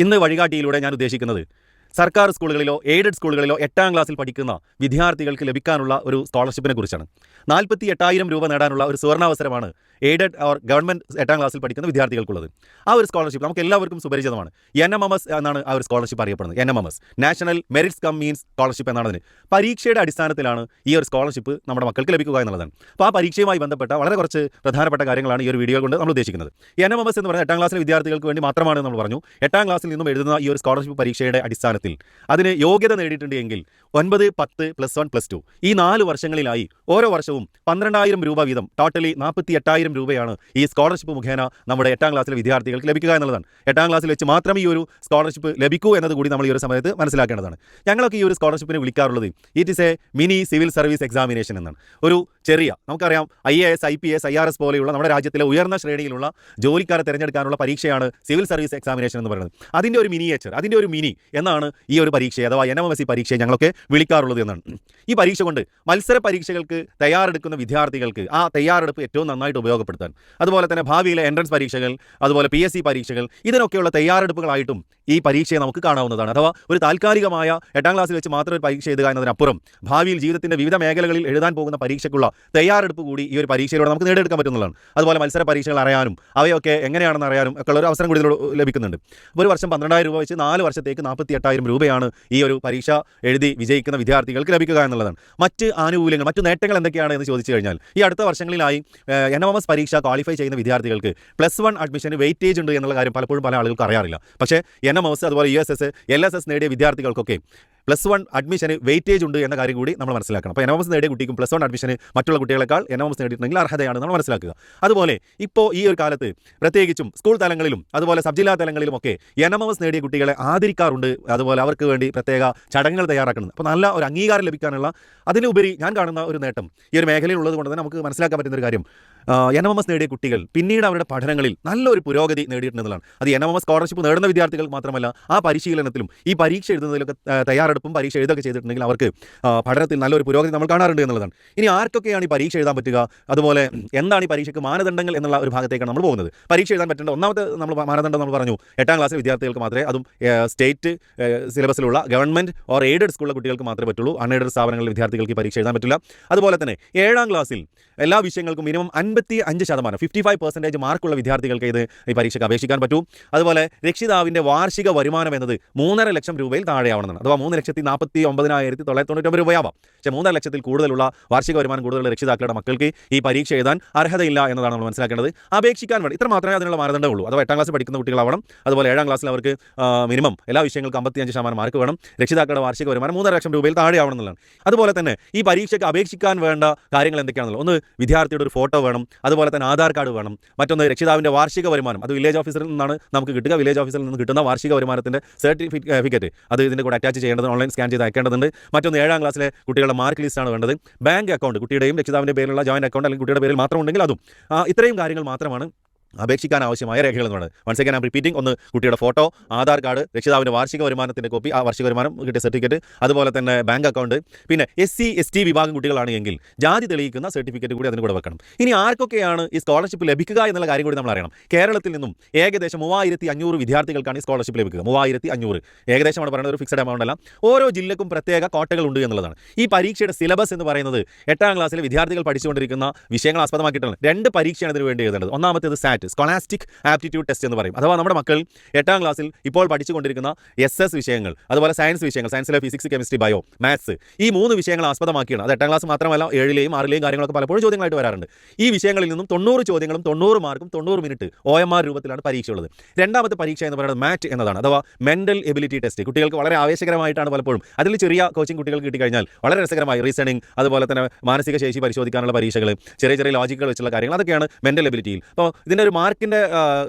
ഇന്ന് വഴികാട്ടിയിലൂടെ ഞാൻ ഉദ്ദേശിക്കുന്നത് സർക്കാർ സ്കൂളുകളിലോ എയ്ഡഡ് സ്കൂളുകളിലോ 8ാം ക്ലാസ്സിൽ പഠിക്കുന്ന വിദ്യാർത്ഥികൾക്ക് ലഭിക്കാനുള്ള ഒരു സ്കോളർഷിപ്പിനെ കുറിച്ചാണ്. 48,000 രൂപ നേടാനുള്ള ഒരു സുവർണാവസരമാണ് എയ്ഡഡ് ഓർ ഗവൺമെൻറ് 8ാം ക്ലാസ്സിൽ പഠിക്കുന്ന വിദ്യാർത്ഥികൾക്കുള്ളത്. ആ ഒരു സ്കോളർഷിപ്പ് നമുക്ക് എല്ലാവർക്കും സുപരിചിതമാണ്. NMMS എന്നാണ് ആ ഒരു സ്കോളർഷിപ്പ് അറിയപ്പെടുന്നത്. NMMS national merits come means scholarship എന്നാണ് അതിന്. പരീക്ഷയുടെ അടിസ്ഥാനത്തിലാണ് ഈ ഒരു സ്കോളർഷിപ്പ് നമ്മുടെ മക്കൾക്ക് ലഭിക്കുക എന്നുള്ളതാണ്. അപ്പോൾ ആ പരീക്ഷയുമായി ബന്ധപ്പെട്ട വളരെ കുറച്ച് പ്രധാനപ്പെട്ട കാര്യങ്ങളാണ് ഈ ഒരു വീഡിയോ കൊണ്ട് നമ്മൾ ഉദ്ദേശിക്കുന്നത്. NMMS എന്ന് പറയുന്നത് 8ാം ക്ലാസ്സിലെ വിദ്യാർത്ഥികൾക്ക് വേണ്ടി മാത്രമാണ് നമ്മൾ പറഞ്ഞു. 8ാം ക്ലാസ്സിൽ നിന്നും എഴുതുന്ന ഈ ഒരു സ്കോളർഷിപ്പ് പരീക്ഷയുടെ അടിസ്ഥാനത്തിൽ അതിന് യോഗ്യത നേടിയിട്ടുണ്ട് എങ്കിൽ 9, 10, +1, +2 ഈ 4 വർഷങ്ങളിലായി ഓരോ വർഷവും 12,000 രൂപ വീതം ടോട്ടലി 48,000 രൂപയാണ് ഈ സ്കോളർഷിപ്പ് മുഖേന നമ്മുടെ 8ാം ക്ലാസ്സിലെ വിദ്യാർത്ഥികൾക്ക് ലഭിക്കുക എന്നുള്ളതാണ്. 8ാം ക്ലാസ്സിൽ വെച്ച് മാത്രമേ ഈ ഒരു സ്കോളർഷിപ്പ് ലഭിക്കൂ എന്നത് കൂടി നമ്മൾ ഈ ഒരു സമയത്ത് മനസ്സിലാക്കേണ്ടതാണ്. ഞങ്ങളൊക്കെ ഈ ഒരു സ്കോളർഷിപ്പിനെ വിളിക്കാറുള്ളത് it is a mini civil service examination എന്നാണ്. ഒരു ചെറിയ നമുക്കറിയാം IAS, IPS, IRS പോലെയുള്ള നമ്മുടെ രാജ്യത്തിലെ ഉയർന്ന ശ്രേണിയിലുള്ള ജോലിക്കാരെ തിരഞ്ഞെടുക്കാനുള്ള പരീക്ഷയാണ് സിവിൽ സർവീസ് എക്സാമിനേഷൻ എന്ന് പറയുന്നത്. അതിൻ്റെ ഒരു മിനിയേച്ചർ, അതിൻ്റെ ഒരു മിനി എന്നാണ് ഈ ഒരു പരീക്ഷ അഥവാ NMMS പരീക്ഷയെ ഞങ്ങളൊക്കെ വിളിക്കാറുള്ളത് എന്നാണ്. ഈ പരീക്ഷ കൊണ്ട് മത്സര പരീക്ഷകൾക്ക് തയ്യാറെടുക്കുന്ന വിദ്യാർത്ഥികൾക്ക് ആ തയ്യാറെടുപ്പ് ഏറ്റവും നന്നായിട്ട് ഉപയോഗപ്പെടുത്താൻ, അതുപോലെ തന്നെ ഭാവിയിലെ എൻട്രൻസ് പരീക്ഷകൾ, അതുപോലെ PSC പരീക്ഷകൾ, ഇതിനൊക്കെയുള്ള തയ്യാറെടുപ്പുകളായിട്ടും ഈ പരീക്ഷയെ നമുക്ക് കാണാവുന്നതാണ്. അഥവാ ഒരു താൽക്കാലികമായ 8ാം ക്ലാസ്സിൽ വെച്ച് മാത്രം ഒരു പരീക്ഷ എഴുതുക എന്നതിനപ്പുറം ഭാവിയിൽ ജീവിതത്തിൻ്റെ വിവിധ മേഖലകളിൽ എഴുതാൻ പോകുന്ന പരീക്ഷയ്ക്കുള്ള തയ്യാറെടുപ്പ് കൂടി ഈ ഒരു പരീക്ഷയിലൂടെ നമുക്ക് നേടിയെടുക്കാൻ പറ്റുന്നതാണ്. അതുപോലെ മത്സര പരീക്ഷകൾ അറിയാനും അവയൊക്കെ എങ്ങനെയാണെന്ന് അറിയാനും ഒക്കെ ഉള്ള ഒരു അവസരം കൂടി ലഭിക്കുന്നുണ്ട്. ഒരു വർഷം 12,000 രൂപ വെച്ച് 4 വർഷത്തേക്ക് 48,000 രൂപയാണ് ഈ ഒരു പരീക്ഷ എഴുതി വിജയിക്കുന്ന വിദ്യാർത്ഥികൾക്ക് ലഭിക്കുക എന്നുള്ളതാണ്. മറ്റ് ആനുകൂല്യങ്ങൾ, മറ്റു നേട്ടങ്ങൾ എന്തൊക്കെയാണ് എന്ന് ചോദിച്ചു കഴിഞ്ഞാൽ ഈ അടുത്ത വർഷങ്ങളിലായി NMMS പരീക്ഷ ക്വാളിഫൈ ചെയ്യുന്ന വിദ്യാർത്ഥികൾക്ക് +1 അഡ്മിഷന് വെയിറ്റേജ് ഉണ്ട് എന്നുള്ള കാര്യം പലപ്പോഴും പല ആളുകൾക്ക് അറിയാറില്ല. പക്ഷേ NMMS അതുപോലെ USS, LSS നേടിയ വിദ്യാർത്ഥികൾക്കൊക്കെ +1 അഡ്മിഷന് വെയിറ്റേജ് ഉണ്ട് എന്ന കാര്യം കൂടി നമ്മൾ മനസ്സിലാക്കണം. അപ്പോൾ NMMS നേടിയ കുട്ടിക്കും +1 അഡ്മിഷന് മറ്റുള്ള കുട്ടികളെക്കാൾ NMMS നേടിയിട്ടുണ്ടെങ്കിൽ അർഹതയാണ് നമ്മൾ മനസ്സിലാക്കുക. അതുപോലെ ഇപ്പോൾ ഈ ഒരു കാലത്ത് പ്രത്യേകിച്ചും സ്കൂൾ തലങ്ങളിലും അതുപോലെ സബ് ജില്ലാ തലങ്ങളിലുമൊക്കെ NMMS നേടിയ കുട്ടികളെ ആദരിക്കാറുണ്ട്. അതുപോലെ അവർക്ക് വേണ്ടി പ്രത്യേക ചടങ്ങുകൾ തയ്യാറാക്കുന്നത്. അപ്പോൾ നല്ല ഒരു അംഗീകാരം ലഭിക്കാനുള്ള അതിലുപരി ഞാൻ കാണുന്ന ഒരു നേട്ടം ഈ ഒരു മേഖലയിൽ ഉള്ളത് കൊണ്ട് തന്നെ നമുക്ക് മനസ്സിലാക്കാൻ പറ്റുന്ന ഒരു കാര്യം NMMS നേടിയ കുട്ടികൾ പിന്നീട് അവരുടെ പഠനങ്ങളിൽ നല്ലൊരു പുരോഗതി നേടിയിട്ടുണ്ടെന്നുള്ളതാണ്. അത് NMMS സ്കോളർഷിപ്പ് നേടുന്ന വിദ്യാർത്ഥികൾ മാത്രമല്ല, ആ പരിശീലനത്തിലും ഈ പരീക്ഷ എഴുതുന്നതിലൊക്കെ തയ്യാറെടുപ്പും പരീക്ഷ എഴുതൊക്കെ ചെയ്തിട്ടുണ്ടെങ്കിൽ അവർക്ക് പഠനത്തിൽ നല്ലൊരു പുരോഗതി നമ്മൾ കാണാറുണ്ട് എന്നുള്ളതാണ്. ഇനി ആർക്കൊക്കെയാണ് ഈ പരീക്ഷ എഴുതാൻ പറ്റുക, അതുപോലെ എന്താണ് ഈ പരീക്ഷയ്ക്ക് മാനദണ്ഡങ്ങൾ എന്നുള്ള ഒരു ഭാഗത്തേക്കാണ് നമ്മൾ പോകുന്നത്. പരീക്ഷ എഴുതാൻ പറ്റേണ്ട ഒന്നാമത്തെ മാനദണ്ഡം നമ്മൾ പറഞ്ഞു 8ാം ക്ലാസ്സിലെ വിദ്യാർത്ഥികൾക്ക് മാത്രമേ, അതും സ്റ്റേറ്റ് സിലബസിലുള്ള ഗവൺമെൻറ് ഓർ എയ്ഡഡ് സ്കൂളിലെ കുട്ടികൾക്ക് മാത്രമേ പറ്റുള്ളൂ. അൺഎയ്ഡഡ് സ്ഥാപനങ്ങളിലെ വിദ്യാർത്ഥികൾക്ക് ഈ പരീക്ഷ എഴുതാൻ പറ്റില്ല. അതുപോലെ തന്നെ 7ാം ക്ലാസ്സിൽ എല്ലാ വിഷയങ്ങൾക്കും മിനിമം 55%, 55% മാർക്കുള്ള വിദ്യാർത്ഥികൾക്ക് ഈ പരീക്ഷയ്ക്ക് അപേക്ഷിക്കാൻ പറ്റൂ. അതുപോലെ രക്ഷിതാവിൻ്റെ വാർഷിക വരുമാനം എന്നത് 3.5 ലക്ഷം രൂപയിൽ താഴെയാവണമെന്നാണ്. അഥവാ 3,49,999 രൂപയാവാം. പക്ഷേ 3.5 ലക്ഷത്തിൽ കൂടുതലുള്ള വാർഷിക വരുമാനം കൂടുതലുള്ള രക്ഷിതാക്കളുടെ മക്കൾക്ക് ഈ പരീക്ഷ എഴുതാൻ അർഹതയില്ല എന്നതാണ് നമ്മൾ മനസ്സിലാക്കേണ്ടത്. അപേക്ഷിക്കാൻ വേണ്ടി ഇത്ര മാത്രമേ അതിനുള്ള മാനദണ്ഡമുള്ളൂ. അഥവാ 8ാം ക്ലാസ് പഠിക്കുന്ന കുട്ടികളാവണം. അതുപോലെ 7ാം ക്ലാസ്സിൽ അവർക്ക് മിനിമം എല്ലാ വിഷയങ്ങൾക്കും 55% മാർക്ക് വേണം. രക്ഷിതാക്കളുടെ വാർഷിക വരുമാനം 3.5 ലക്ഷം രൂപയിൽ താഴെയാവണം എന്നുള്ളതാണ്. അതുപോലെ തന്നെ ഈ പരീക്ഷയ്ക്ക് അപേക്ഷിക്കാൻ വേണ്ട കാര്യങ്ങൾ എന്തൊക്കെയാണെന്നുള്ളത്, ഒന്ന് വിദ്യാർത്ഥിയുടെ ഒരു ഫോട്ടോ വേണം. അതുപോലെ തന്നെ ആധാർ കാർഡ് വേണം. മറ്റൊന്ന് രക്ഷിതാവിൻ്റെ വാർഷിക വരുമാനം, അത് വില്ലേജ് ഓഫീസറിൽ നിന്നാണ് നമുക്ക് കിട്ടുക. വില്ലേജ് ഓഫീസിൽ നിന്ന് കിട്ടുന്ന വാർഷിക വരുമാനത്തിൻ്റെ സർട്ടിഫിക്കറ്റ് അത് ഇതിൻ്റെ കൂടെ അറ്റാച്ച് ചെയ്യേണ്ടത്, ഓൺലൈൻ സ്കാൻ ചെയ്ത് അയക്കേണ്ടതുണ്ട്. മറ്റൊന്ന് 7ാം ക്ലാസ്സിലെ കുട്ടികളുടെ മാർക്ക് ലിസ്റ്റാണ് വേണ്ടത്. ബാങ്ക് അക്കൗണ്ട്, കുട്ടിയുടെയും രക്ഷിതാവിൻ്റെ പേരിലുള്ള ജോയിൻറ്റ് അക്കൗണ്ട് അല്ലെങ്കിൽ കുട്ടിയുടെ പേരിൽ മാത്രം ഉണ്ടെങ്കിൽ അതും. ഇത്രയും കാര്യങ്ങൾ മാത്രമാണ് അപേക്ഷിക്കാൻ ആവശ്യമായ രേഖകൾ എന്ന് പറയുന്നത്. Once again I am repeating. ഒന്ന് കുട്ടിയുടെ ഫോട്ടോ, ആധാർ കാർഡ്, രക്ഷിതാവിൻ്റെ വാർഷിക വരുമാനത്തിൻ്റെ കോപ്പി, ആ വാർഷിക വരുമാനം കിട്ടിയ സർട്ടിഫിക്കറ്റ്, അതുപോലെ തന്നെ ബാങ്ക് അക്കൗണ്ട്. പിന്നെ SC, ST വിഭാഗം കുട്ടികളാണ് എങ്കിൽ ജാതി തെളിയിക്കുന്ന സർട്ടിഫിക്കറ്റ് കൂടി അതിന് കൂടെ വെക്കണം. ഇനി ആർക്കൊക്കെയാണ് ഈ സ്കോളർഷിപ്പ് ലഭിക്കുക എന്നുള്ള കാര്യം കൂടി നമ്മൾ അറിയണം. കേരളത്തിൽ നിന്നും ഏകദേശം 3,500 വിദ്യാർത്ഥികൾക്കാണ് ഈ സ്കോളർഷിപ്പ് ലഭിക്കുക. 3,500 ഏകദേശമാണ് പറയുന്നത്, ഒരു ഫിക്സഡ് എമൗണ്ട് അല്ല. ഓരോ ജില്ലക്കും പ്രത്യേക കോട്ടകളുണ്ട് എന്നുള്ളതാണ്. ഈ പരീക്ഷയുടെ സിലബസ് എന്ന് പറയുന്നത് 8ാം ക്ലാസ്സിലെ വിദ്യാർത്ഥികൾ പഠിച്ചുകൊണ്ടിരിക്കുന്ന വിഷയങ്ങൾ ആസ്പദമാക്കിയിട്ടാണ്. 2 പരീക്ഷയാണ് ഇതിന് വേണ്ടി എഴുതേണ്ടത്. ഒന്നാമത്തേത് SAT, സ്കോളാസ്റ്റിക് ആപ്റ്റിറ്റ്യൂഡ് ടെസ്റ്റ് എന്ന് പറയും. അഥവാ നമ്മുടെ മക്കൾ 8ാം ക്ലാസ്സിൽ ഇപ്പോൾ പഠിച്ചുകൊണ്ടിരിക്കുന്ന SS വിഷയങ്ങൾ, അതുപോലെ സയൻസ് വിഷയങ്ങൾ, സയൻസിലെ ഫിസിക്സ്, കെമിസ്ട്രി, ബയോ, മാത്സ്, ഈ 3 വിഷയങ്ങൾ ആസ്പദമാക്കിയാണ്. അത് 8ാം ക്ലാസ് മാത്രമല്ല 7ലെയും 6ലെയും കാര്യങ്ങളൊക്കെ പലപ്പോഴും ചോദ്യങ്ങളായിട്ട് വരാറുണ്ട്. ഈ വിഷയങ്ങളിൽ നിന്നും 90 ചോദ്യങ്ങളും 90 മാർക്കും 90 മിനിറ്റ് OMR രൂപത്തിലാണ് പരീക്ഷയുള്ളത്. രണ്ടാമത്തെ പരീക്ഷ എന്ന് പറയുന്നത് മാറ്റ് എന്നതാണ്. അഥവാ മെൻ്റൽ എബിലിറ്റി ടെസ്റ്റ്. കുട്ടികൾക്ക് വളരെ ആവേശകരമായിട്ടാണ് പലപ്പോഴും. അതിൽ ചെറിയ കോച്ചിങ് കുട്ടികൾക്ക് കിട്ടിക്കഴിഞ്ഞാൽ വളരെ രസകരമായി റീസണിങ്, അതുപോലെ തന്നെ മാനസിക ശേഷി പരിശോധിക്കാനുള്ള പരീക്ഷകൾ, ചെറിയ ചെറിയ ലോജിക്കുകൾ വെച്ചുള്ള കാര്യങ്ങൾ, അതൊക്കെയാണ് മെൻ്റൽ എബിലിറ്റിയിൽ. അപ്പോൾ ഇതിൻ്റെ ഒരു മാർക്കിൻ്റെ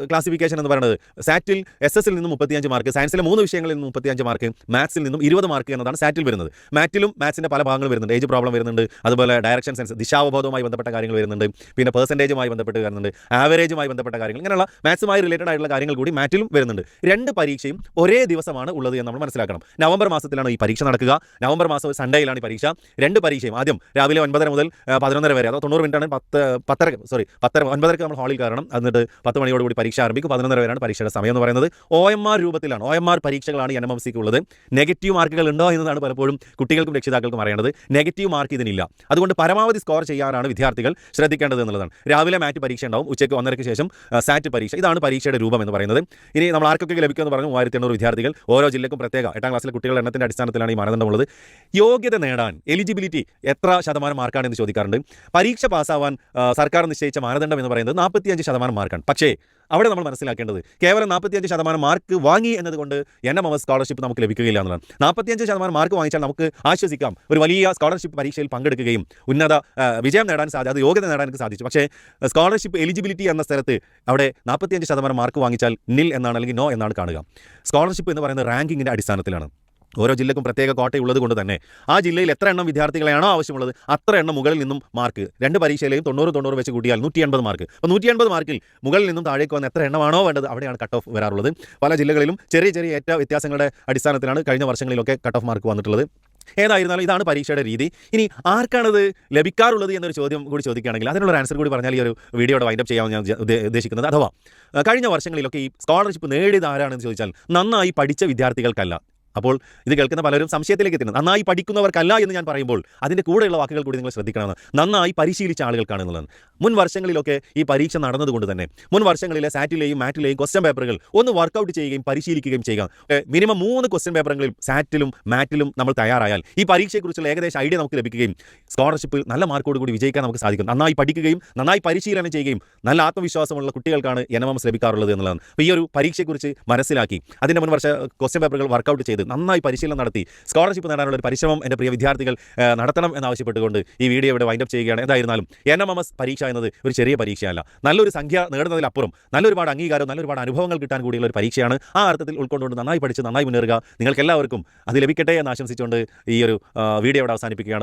ക്ലാസിഫിക്കേഷൻ എന്ന് പറയുന്നത് സാറ്റിൽ SS നിന്നും 35 മാർക്ക്, സയൻസിലെ 3 വിഷയങ്ങളിൽ നിന്നും 35 മാർക്ക്, മാത്സിൽ നിന്നും 20 മാർക്ക് എന്നതാണ് സാറ്റിൽ വരുന്നത്. മാറ്റിലും മാത്സിൻ്റെ പല ഭാഗങ്ങൾ വരുന്നുണ്ട്. ഏജ് പ്രോബ്ലം വരുന്നുണ്ട്, അതുപോലെ ഡയറക്ഷൻ സെൻസ്, ദിശാവബോധവുമായി ബന്ധപ്പെട്ട കാര്യങ്ങൾ വരുന്നുണ്ട്, പിന്നെ പെർസെൻറ്റേജുമായി ബന്ധപ്പെട്ട് വരുന്നുണ്ട്, ആവറേജുമായി ബന്ധപ്പെട്ട കാര്യങ്ങൾ, ഇങ്ങനെയുള്ള മാത്സുമായി റിലേറ്റഡ് ആയിട്ടുള്ള കാര്യങ്ങൾ കൂടി മാറ്റിലും വരുന്നുണ്ട്. 2 പരീക്ഷയും ഒരേ ദിവസമാണ് ഉള്ളത് എന്ന് നമ്മൾ മനസ്സിലാക്കണം. നവംബർ മാസത്തിലാണ് ഈ പരീക്ഷ നടക്കുക. നവംബർ മാസം സൺഡേയിലാണ് ഈ പരീക്ഷ. 2 പരീക്ഷയും ആദ്യം രാവിലെ 9:30 മുതൽ 11:30 വരെ, അതോ 90 മിനിറ്റാണ്. 9:30 നമ്മൾ ഹാളിൽ കയറണം. എന്നിട്ട് വൈകിട്ട് 10 മണിയോടുകൂടി പരീക്ഷ ആരംഭിക്കും. 11:30 വരെയാണ് പരീക്ഷയുടെ സമയം എന്ന് പറയുന്നത്. OMR രൂപത്തിലാണ്. OMR പരീക്ഷകളാണ് NMMSക്ക് ഉള്ളത്. നെഗറ്റീവ് മാർക്കുകൾ ഉണ്ടോ എന്നതാണ് പലപ്പോഴും കുട്ടികൾക്കും രക്ഷിതാക്കൾക്കും അറിയേണ്ടത്. നെഗറ്റീവ് മാർക്ക് ഇതിനില്ല. അതുകൊണ്ട് പരമാവധി സ്കോർ ചെയ്യാനാണ് വിദ്യാർത്ഥികൾ ശ്രദ്ധിക്കേണ്ടത് എന്നുള്ളതാണ്. രാവിലെ മാറ്റ് പരീക്ഷ ഉണ്ടാവും, ഉച്ചയ്ക്ക് 1:30 ശേഷം സാറ്റ് പരീക്ഷ. ഇതാണ് പരീക്ഷയുടെ രൂപം എന്ന് പറയുന്നത്. ഇനി നമ്മൾ ആർക്കൊക്കെ ലഭിക്കുമെന്ന് പറഞ്ഞു 3800 വിദ്യാർത്ഥികൾ. ഓരോ ജില്ലക്കും പ്രത്യേക 8ാം ക്ലാസ്സിലെ കുട്ടികളുടെ എണ്ണത്തിൻ്റെ അടിസ്ഥാനത്തിലാണ് ഈ മാനദണ്ഡമുള്ളത്. യോഗ്യത നേടാൻ എലിജിബിലിറ്റി എത്ര ശതമാനം മാർക്കാണെന്ന് ചോദിക്കാറുണ്ട്. പരീക്ഷ പാസ്സാവാൻ സർക്കാർ നിശ്ചയിച്ച മാനദണ്ഡം എന്ന് പറയുന്നത് 45% മാർക്കാണ്. പക്ഷേ അവിടെ നമ്മൾ മനസ്സിലാക്കേണ്ടത് കേവലം 45% മാർക്ക് വാങ്ങി എന്നതുകൊണ്ട് NMMS സ്കോളർഷിപ്പ് നമുക്ക് ലഭിക്കുകയില്ല എന്നുള്ളതാണ്. 45% മാർക്ക് വാങ്ങിച്ചാൽ നമുക്ക് ആശ്വസിക്കാം, ഒരു വലിയ സ്കോളർഷിപ്പ് പരീക്ഷയിൽ പങ്കെടുക്കുകയും ഉന്നത വിജയം നേടാൻ അത് യോഗ്യത നേടാൻ സാധിച്ചു. പക്ഷേ സ്കോളർഷിപ്പ് എലിജിബിലിറ്റി എന്ന സ്ഥലത്ത് അവിടെ 45% മാർക്ക് വാങ്ങിച്ചാൽ നിൽ എന്നാണ്, അല്ലെങ്കിൽ നോ എന്നാണ് കാണുക. സ്കോളർഷിപ്പ് എന്ന് പറയുന്നത് റാങ്കിങ്ങിൻ്റെ അടിസ്ഥാനത്തിലാണ്. ഓരോ ജില്ലക്കും പ്രത്യേക കോട്ടയുള്ളത് കൊണ്ട് തന്നെ ആ ജില്ലയിൽ എത്ര എണ്ണം വിദ്യാർത്ഥികളെയാണോ ആവശ്യമുള്ളത് അത്ര എണ്ണം മുകളിൽ നിന്നും മാർക്ക് 2 പരീക്ഷയിലെയും 90 വെച്ച് കൂട്ടിയാൽ 180 മാർക്ക്. അപ്പോൾ 180 മാർക്കിൽ മുകളിൽ നിന്നും താഴേക്ക് വന്ന എത്ര എണ്ണമാണോ വേണ്ടത് അവിടെയാണ് കട്ട് ഓഫ് വരാറുള്ളത്. പല ജില്ലകളിലും ചെറിയ ഏറ്റ വ്യത്യാസങ്ങളുടെ അടിസ്ഥാനത്തിലാണ് കഴിഞ്ഞ വർഷങ്ങളിലൊക്കെ കട്ട് ഓഫ് മാർക്ക് വന്നിട്ടുള്ളത്. ഏതായിരുന്നാലും ഇതാണ് പരീക്ഷയുടെ രീതി. ഇനി ആർക്കാണത് ലഭിക്കാറുള്ളത് എന്നൊരു ചോദ്യം കൂടി ചോദിക്കുകയാണെങ്കിൽ അതിനുള്ള ആൻസർ കൂടി പറഞ്ഞാൽ ഈ ഒരു വീഡിയോയുടെ വൈൻഡപ്പ് ചെയ്യാമെന്ന് ഞാൻ ഉദ്ദേശിക്കുന്നത്. അഥവാ കഴിഞ്ഞ വർഷങ്ങളിലൊക്കെ ഈ സ്കോളർഷിപ്പ് നേടിയത് ആരാണെന്ന് ചോദിച്ചാൽ നന്നായി പഠിച്ച വിദ്യാർത്ഥികൾക്കല്ല. അപ്പോൾ ഇത് കേൾക്കുന്ന പലരും സംശയത്തിലേക്ക് എത്തുന്നത് നന്നായി പഠിക്കുന്നവർക്കല്ല എന്ന് ഞാൻ പറയുമ്പോൾ അതിൻ്റെ കൂടെയുള്ള വാക്കുകൾ കൂടി നിങ്ങൾ ശ്രദ്ധിക്കണമെന്ന്. നന്നായി പരിശീലിച്ച ആളുകൾക്കാണ് എന്നുള്ളത്. മുൻ വർഷങ്ങളിലൊക്കെ ഈ പരീക്ഷ നടന്നതുകൊണ്ട് തന്നെ മുൻ വർഷങ്ങളിലെ സാറ്റിലെയും മാറ്റിലെയും ക്വസ്റ്റ്യൻ പേപ്പറുകൾ ഒന്ന് വർക്കൗട്ട് ചെയ്യുകയും പരിശീലിക്കുകയും ചെയ്യുക. മിനിമം 3 ക്വസ്റ്റ്യൻ പേപ്പറുകളിൽ സാറ്റിലും മാറ്റിലും നമ്മൾ തയ്യാറായാൽ ഈ പരീക്ഷയെക്കുറിച്ചുള്ള ഏകദേശം ഐഡിയ നമുക്ക് ലഭിക്കുകയും സ്കോളർഷിപ്പ് നല്ല മാർക്കോട് കൂടി വിജയിക്കാൻ നമുക്ക് സാധിക്കും. നന്നായി പഠിക്കുകയും നന്നായി പരിശീലനം ചെയ്യുകയും നല്ല ആത്മവിശ്വാസമുള്ള കുട്ടികൾക്കാണ് NMMS ലഭിക്കാറുള്ളത് എന്നുള്ളതാണ്. അപ്പോൾ ഈ ഒരു പരീക്ഷയെക്കുറിച്ച് മനസ്സിലാക്കി അതിൻ്റെ മുൻ വർഷ ക്വസ്റ്റ്യൻ പേപ്പറുകൾ വർക്കൗട്ട് ചെയ്ത് നന്നായി പരിശീലനം നടത്തി സ്കോളർഷിപ്പ് നേടാനുള്ള ഒരു പരിശ്രമം എൻ്റെ പ്രിയ വിദ്യാർത്ഥികൾ നടത്തണം എന്നാവശ്യപ്പെട്ടുകൊണ്ട് ഈ വീഡിയോ ഇവിടെ വൈൻഡപ്പ് ചെയ്യുകയാണ്. എന്തായിരുന്നാലും NMMS പരീക്ഷ എന്നത് ഒരു ചെറിയ പരീക്ഷയല്ല. നല്ലൊരു സംഖ്യ നേടുന്നതിലപ്പുറം നല്ലൊരുപാട് അംഗീകാരം നല്ലൊരുപാട് അനുഭവങ്ങൾ കിട്ടാൻ കൂടിയുള്ള ഒരു പരീക്ഷയാണ്. ആ അർത്ഥത്തിൽ ഉൾക്കൊണ്ടുകൊണ്ട് നന്നായി പഠിച്ച് നന്നായി മുന്നേറുക. നിങ്ങൾക്കെല്ലാവർക്കും അത് ലഭിക്കട്ടെ എന്ന് ആശംസിച്ചുകൊണ്ട് ഈ ഒരു വീഡിയോ ഇവിടെ അവസാനിപ്പിക്കുകയാണ്.